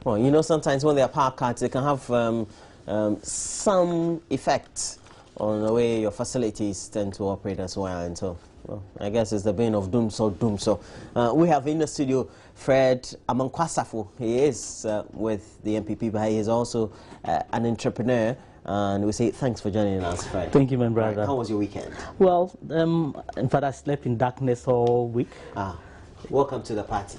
Well, you know, sometimes when they are power cuts, they can have some effect on the way your facilities tend to operate as well. And so, well, I guess it's the bane of doom. So we have in the studio Fred Amankwasafo. He is with the MPP, but he is also an entrepreneur. And we say thanks for joining us, Fred. Thank you, my brother. Right, how was your weekend? Well, in fact, I slept in darkness all week. Welcome to the party.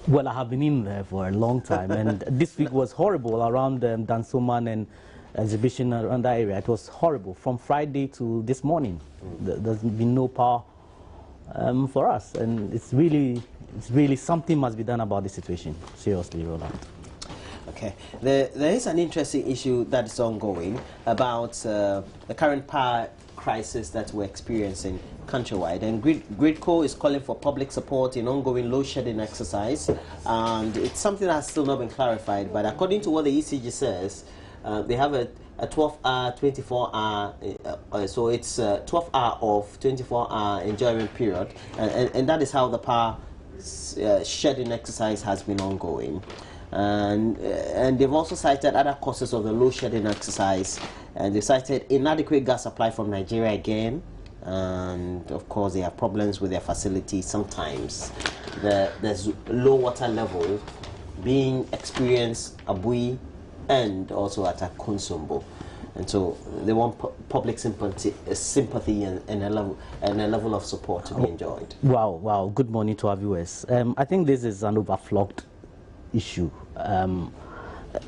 Well, I have been in there for a long time, and this week was horrible around Dansoman and exhibition around that area. It was horrible from Friday to this morning. There's been no power for us, and it's really something must be done about this situation. Seriously, Roland. Okay, there is an interesting issue that is ongoing about the current power crisis that we're experiencing countrywide, and Gridco is calling for public support in ongoing load shedding exercise, and it's something that has still not been clarified. But according to what the ECG says, they have a 12-hour, 24-hour, so it's 12-hour of 24-hour enjoyment period, and that is how the power shedding exercise has been ongoing. And they've also cited other causes of the load shedding exercise, and they cited inadequate gas supply from Nigeria again, and of course they have problems with their facilities. Sometimes there's low water level being experienced at Bui and also at Konsombo, and so they want public sympathy and a level of support to be enjoyed. Wow, good morning to our viewers. I think this is an overflogged issue.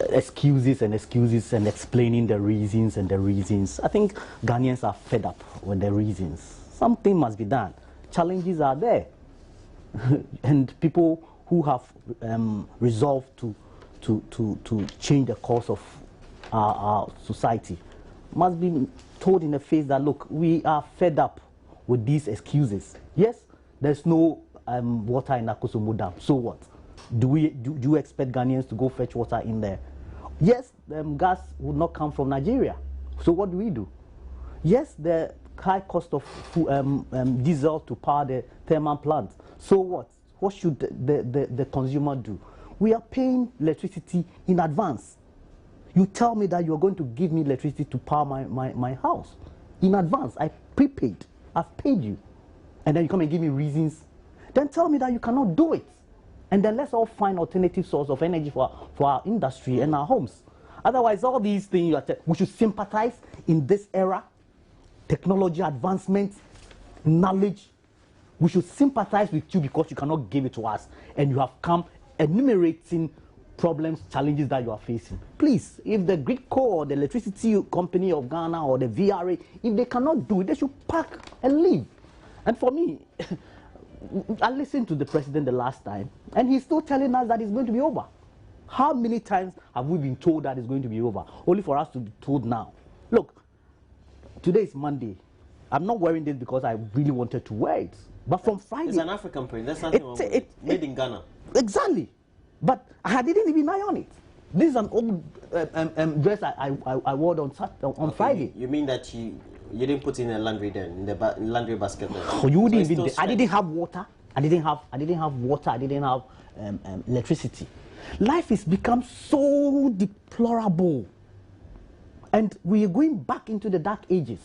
Excuses and explaining the reasons and the reasons. I think Ghanaians are fed up with the reasons. Something must be done. Challenges are there, and people who have resolved to change the course of our society must be told in the face that, look, we are fed up with these excuses. Yes, there's no water in Akosombo Dam. So what? Do you expect Ghanaians to go fetch water in there? Yes, gas would not come from Nigeria. So what do? Yes, the high cost of diesel to power the thermal plant. So what? What should the consumer do? We are paying electricity in advance. You tell me that you're going to give me electricity to power my house in advance. I prepaid. I've paid you. And then you come and give me reasons. Then tell me that you cannot do it. And then let's all find alternative source of energy for our industry and our homes. Otherwise, all these things, we should sympathize in this era. Technology advancement, knowledge. We should sympathize with you because you cannot give it to us. And you have come enumerating problems, challenges that you are facing. Please, if the Gridco or the electricity company of Ghana or the VRA, if they cannot do it, they should pack and leave. And for me, I listened to the president the last time, and he's still telling us that it's going to be over. How many times have we been told that it's going to be over? Only for us to be told now. Look, today is Monday. I'm not wearing this because I really wanted to wear it. But from Friday... It's an African print. There's nothing wrong with it. Made in Ghana. Exactly. But I didn't even iron it. This is an old dress I wore on Friday. You mean that you didn't put in a laundry then, in the laundry basket then? Oh, you wouldn't even. I didn't have water. I didn't have water. I didn't have electricity. Life has become so deplorable, and we are going back into the dark ages.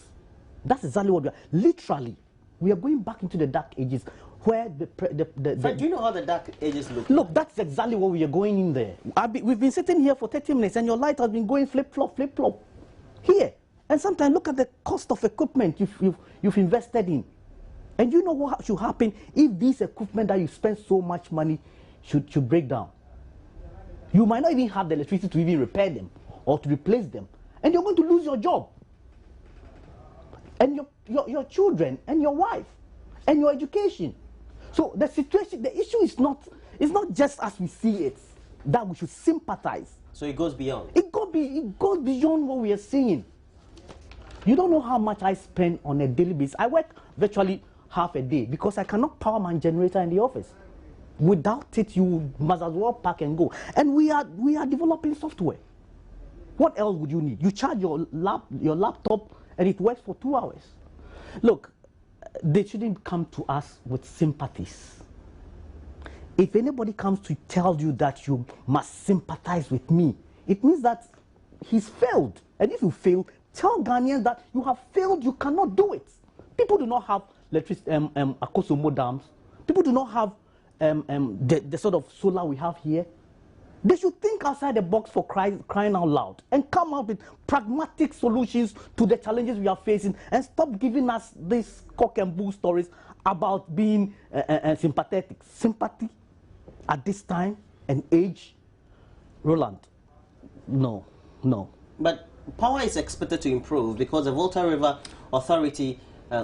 That's exactly what we are. Literally, we are going back into the dark ages, where But do you know how the dark ages look? Look, that's exactly what we are going in there. We've been sitting here for 30 minutes, and your light has been going flip flop here. And sometimes look at the cost of equipment you've invested in. And you know what should happen if this equipment that you spend so much money should break down? You might not even have the electricity to even repair them or to replace them. And you're going to lose your job. And your children and your wife and your education. So the issue is not just as we see it, that we should sympathize. So it goes beyond. It goes beyond what we are seeing. You don't know how much I spend on a daily basis. I work virtually half a day because I cannot power my generator in the office. Without it, you must as well pack and go. And we are developing software. What else would you need? You charge your laptop and it works for 2 hours. Look, they shouldn't come to us with sympathies. If anybody comes to tell you that you must sympathize with me, it means that he's failed. And if you fail, tell Ghanaians that you have failed, you cannot do it. People do not have electricity, Akosomo dams. People do not have the sort of solar we have here. They should think outside the box for crying out loud and come up with pragmatic solutions to the challenges we are facing and stop giving us these cock and bull stories about being sympathetic. Sympathy at this time and age, Roland, no. But power is expected to improve because the Volta River Authority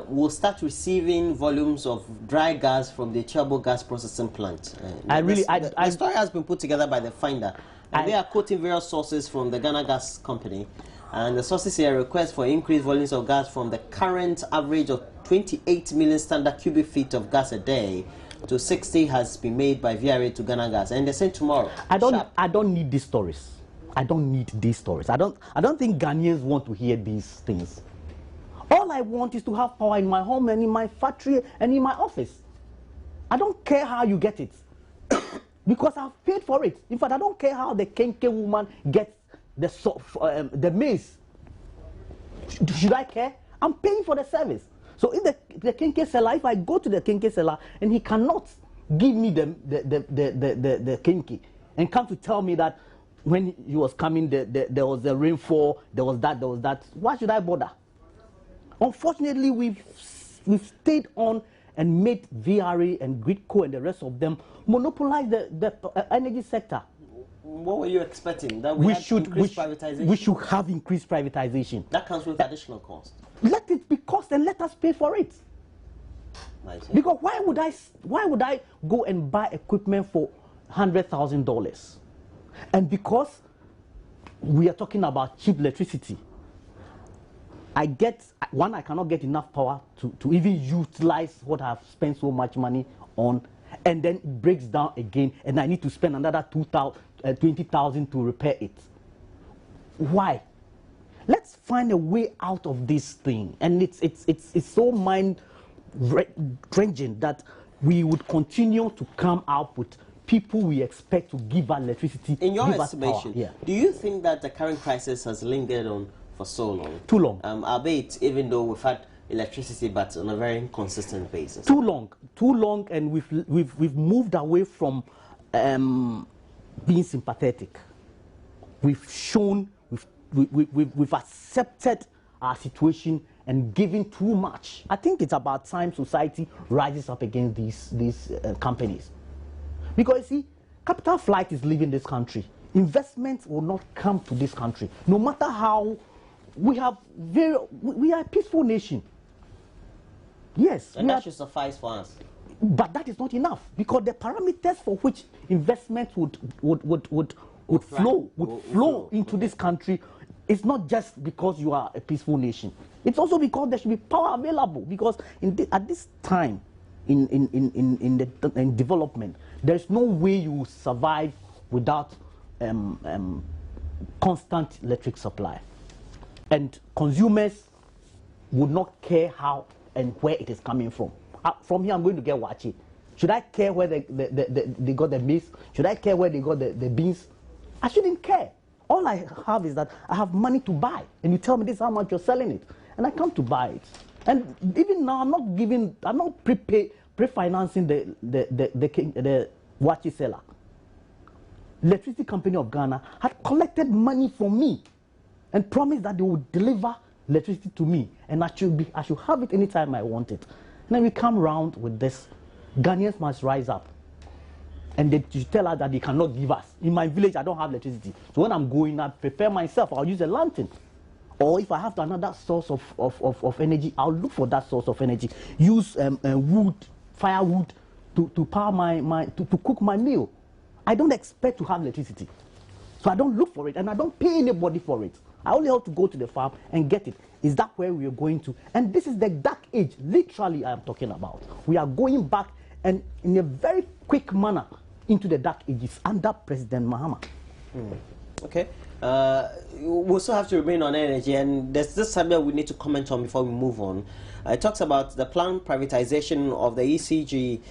will start receiving volumes of dry gas from the Chabo gas processing plant. The story has been put together by the Finder, and they are quoting various sources from the Ghana Gas Company, and the sources here request for increased volumes of gas from the current average of 28 million standard cubic feet of gas a day to 60 has been made by VRA to Ghana Gas, and they say tomorrow. I don't need these stories. I don't need these stories. I don't think Ghanaians want to hear these things. All I want is to have power in my home and in my factory and in my office. I don't care how you get it because I've paid for it. In fact, I don't care how the Kenke woman gets the maize. Should I care? I'm paying for the service. So if the Kenke seller, if I go to the Kenke seller and he cannot give me the Kenke and come to tell me that when he was coming, there was a rainfall, there was that, why should I bother? Unfortunately, we've stayed on and made VRA and Gridco and the rest of them monopolize the energy sector. What were you expecting? That we should increase privatization? We should have increased privatization. That comes with additional cost. Let it be cost and let us pay for it. Because why would I go and buy equipment for $100,000? And because we are talking about cheap electricity, I cannot get enough power to even utilize what I've spent so much money on, and then it breaks down again, and I need to spend another 20,000 to repair it. Why? Let's find a way out of this thing, and it's so mind-wrenching that we would continue to come out with people we expect to give us electricity. In your estimation, do you think that the current crisis has lingered on for so long? Too long. Albeit, even though we've had electricity, but on a very inconsistent basis. Too long, and we've moved away from being sympathetic. We've shown, we've accepted our situation and given too much. I think it's about time society rises up against these companies, because you see, capital flight is leaving this country. Investments will not come to this country, no matter how. We are a peaceful nation. Yes. And that should suffice for us. But that is not enough, because the parameters for which investments would flow into this country is not just because you are a peaceful nation. It's also because there should be power available, because at this time in development, there's no way you will survive without constant electric supply. And consumers would not care how and where it is coming from. From here, I'm going to get wachi. Should I care where they got the maize? Should I care where they got the beans? I shouldn't care. All I have is that I have money to buy, and you tell me this is how much you're selling it, and I come to buy it. And even now, I'm not pre-financing the wachi seller. Electricity Company of Ghana had collected money from me and promised that they would deliver electricity to me, and I should have it anytime I want it. And then we come round with this. Ghanaians must rise up, and they tell us that they cannot give us. In my village, I don't have electricity, so when I'm going, I prepare myself. I'll use a lantern, or if I have another source of energy, I'll look for that source of energy. Use firewood to power to cook my meal. I don't expect to have electricity, so I don't look for it, and I don't pay anybody for it. I only have to go to the farm and get it. Is that where we are going to? And this is the dark age, literally, I am talking about. We are going back, and in a very quick manner, into the dark ages under President Mahama. Okay. We also have to remain on energy, and there's this subject we need to comment on before we move on. It talks about the planned privatization of the ECG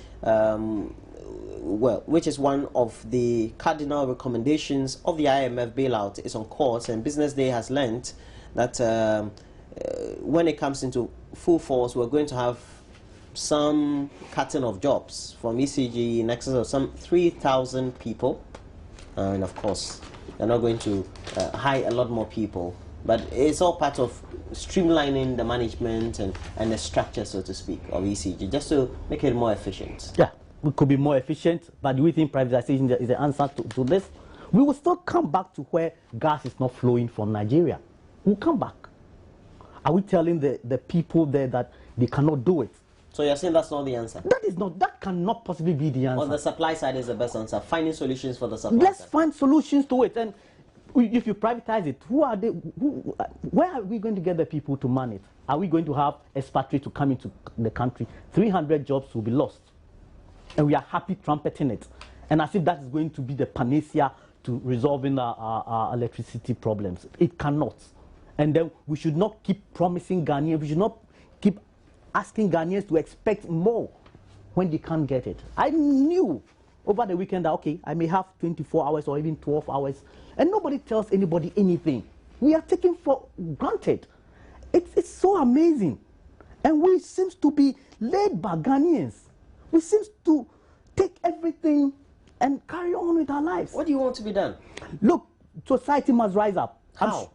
well, which is one of the cardinal recommendations of the IMF bailout, is on course, and Business Day has learned that when it comes into full force, we're going to have some cutting of jobs from ECG in excess of some 3,000 people, and of course, they're not going to hire a lot more people, but it's all part of streamlining the management and the structure, so to speak, of ECG, just to make it more efficient. Yeah, we could be more efficient, but do we think privatization is the answer to this? We will still come back to where gas is not flowing from Nigeria. We'll come back. Are we telling the people there that they cannot do it? So you're saying that's not the answer? That cannot possibly be the answer. On the supply side is the best answer, finding solutions for the supply Let's side. find solutions to it. And if you privatize it, where are we going to get the people to man it? Are we going to have expatriates to come into the country? 300 jobs will be lost. And we are happy trumpeting it. And as if that is going to be the panacea to resolving our electricity problems. It cannot. And then we should not keep promising Ghanaians, we should not keep asking Ghanaians to expect more when they can't get it. I knew over the weekend that, okay, I may have 24 hours or even 12 hours, and nobody tells anybody anything. We are taken for granted. It's so amazing. And we seem to be laid back Ghanaians. We seem to take everything and carry on with our lives. What do you want to be done? Look, society must rise up. How?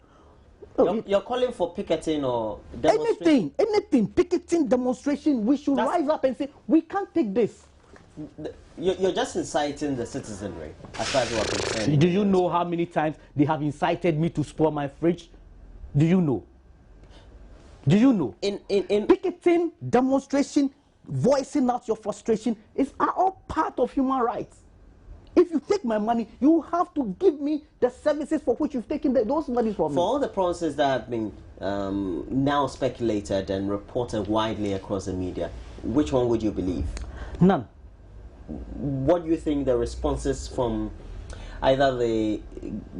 You're calling for picketing or demonstration? Anything, picketing, demonstration, we should rise up and say, we can't take this. You're just inciting the citizenry, as far as you are concerned. Do you know how many times they have incited me to spoil my fridge? Do you know? Do you know? In picketing, demonstration, voicing out your frustration is all part of human rights. If you take my money, you have to give me the services for which you've taken those monies from me. For all the promises that have been now speculated and reported widely across the media, which one would you believe? None. What do you think the responses from either the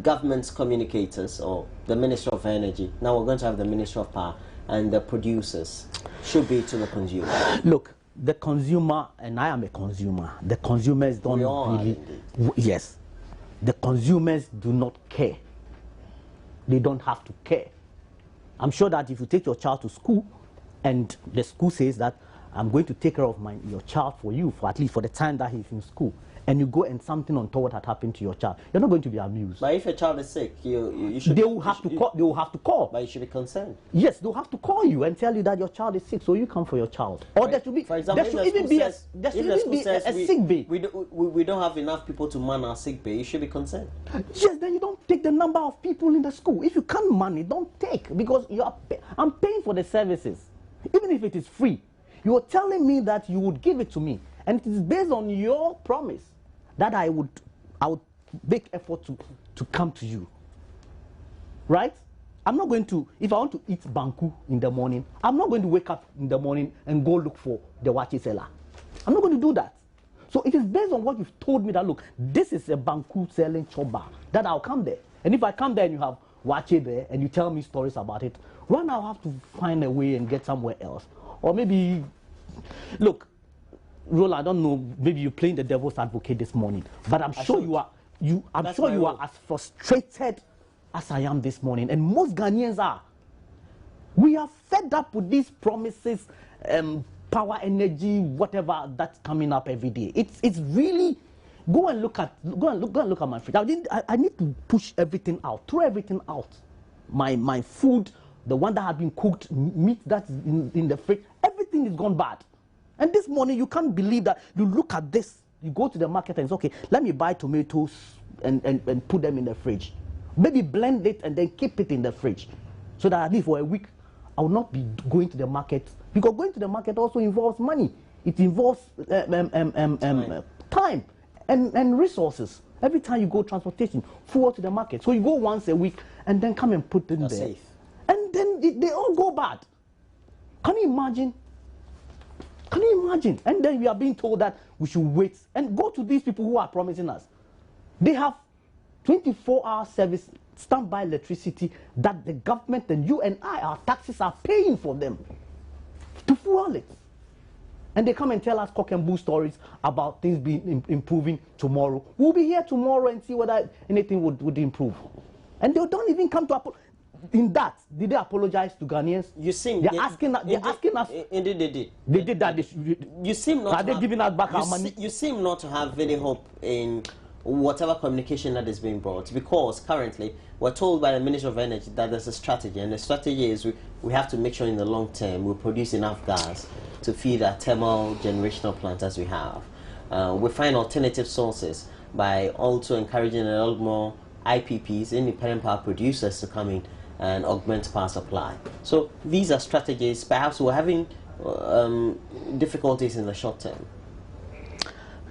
government's communicators or the Minister of Energy, now we're going to have the Minister of Power, and the producers should be to the consumer? Look, the consumer, and I am a consumer, the consumers don't really, yes, the consumers do not care. They don't have to care. I'm sure that if you take your child to school and the school says that I'm going to take care of your child for you, for at least for the time that he's in school, and you go and something untoward had happened to your child, you're not going to be amused. But if a child is sick, you should... They will have to call. They will have to call. But you should be concerned. Yes, they'll have to call you and tell you that your child is sick, so you come for your child. Or there should be, for example, there should even be a sick bay. We don't have enough people to man our sick bay. You should be concerned. Yes, then you don't take the number of people in the school. If you can't man it, don't take, because I'm paying for the services, even if it is free. You are telling me that you would give it to me, and it is based on your promise that I would make effort to come to you. Right? I'm not going to, if I want to eat banku in the morning, I'm not going to wake up in the morning and go look for the wachi seller. I'm not going to do that. So it is based on what you've told me that, look, this is a banku selling choba, that I'll come there. And if I come there and you have wachi there and you tell me stories about it, well, I'll have to find a way and get somewhere else. Or maybe, look, Roland, I don't know, maybe you're playing the devil's advocate this morning, but I'm sure you are as frustrated as I am this morning, and most Ghanaians are. We are fed up with these promises, power, energy, whatever that's coming up every day. It's really, go and look at my fridge. I need to push everything out, throw everything out. My food, the one that had been cooked, meat that's in the fridge, everything is gone bad. And this morning, you can't believe that. You look at this, you go to the market and say, okay, let me buy tomatoes and put them in the fridge. Maybe blend it and then keep it in the fridge. So that at least for a week, I will not be going to the market. Because going to the market also involves money. It involves time and resources. Every time you go transportation, forward to the market. So you go once a week and then come and put them there. Safe. And then they all go bad. Can you imagine? Can you imagine? And then we are being told that we should wait and go to these people who are promising us. They have 24-hour service, standby electricity that the government and you and I, our taxes are paying for them to fuel it. and they come and tell us cock and bull stories about things being improving tomorrow. We'll be here tomorrow and see whether anything would improve. And they don't even come to in that. Did they apologize to Ghanaians? You seem they're asking us. Indeed, they did. They did that. You seem not. Are they giving us back our money? You seem not to have any hope in whatever communication that is being brought, because currently we're told by the Ministry of Energy that there's a strategy, and the strategy is we have to make sure in the long term we produce enough gas to feed our thermal generational plants as we have. We find alternative sources by also encouraging a lot more IPPs, independent power producers, to come in and augment power supply. So these are strategies. Perhaps we're having difficulties in the short term.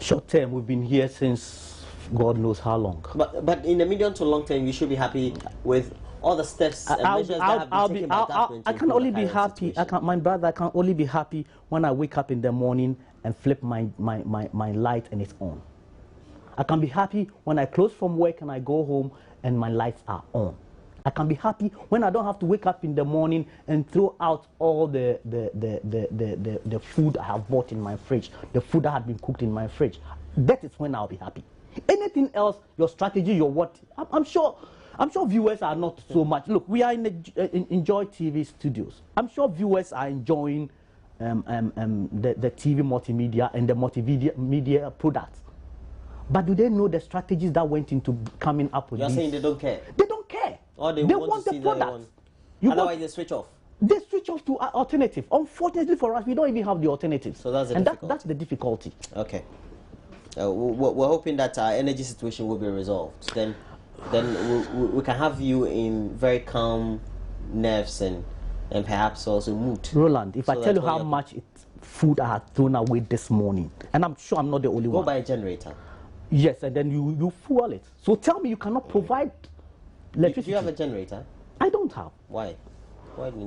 Short term, we've been here since God knows how long. But in the medium to long term, you should be happy with all the steps and measures that have been taken by government. I can only be happy. My brother, I can only be happy when I wake up in the morning and flip my light and it's on. I can be happy when I close from work and I go home and my lights are on. I can be happy when I don't have to wake up in the morning and throw out all the food I have bought in my fridge, the food that had been cooked in my fridge. That is when I'll be happy. Anything else, your strategy, your what? I'm sure viewers are not so much. Look, we are in Enjoy TV studios. I'm sure viewers are enjoying the TV multimedia and the multimedia products. But do they know the strategies that went into coming up with You're these? saying they don't care? They don't care. Or they want to the see product. Otherwise, they switch off. They switch off to alternative. Unfortunately for us, we don't even have the alternative. So that's the difficulty. That's the difficulty. Okay. We're hoping that our energy situation will be resolved. Then we can have you in very calm nerves and perhaps also mood. Roland, if I tell you how much food I had thrown away this morning, and I'm sure I'm not the only one. Go buy a generator. Yes, and then you fuel it. So tell me you cannot provide electricity. Do you have a generator? I don't have. Why?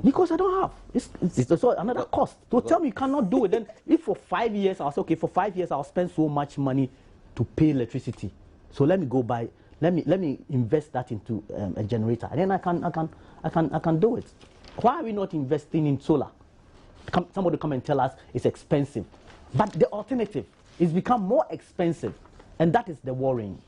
Because I don't have. It's also another cost. So tell me you cannot do it. Then if for 5 years I'll say, okay, for 5 years I'll spend so much money to pay electricity. So let me go buy. Let me invest that into a generator, and then I can do it. Why are we not investing in solar? Somebody come and tell us it's expensive, but the alternative is become more expensive, and that is the worrying.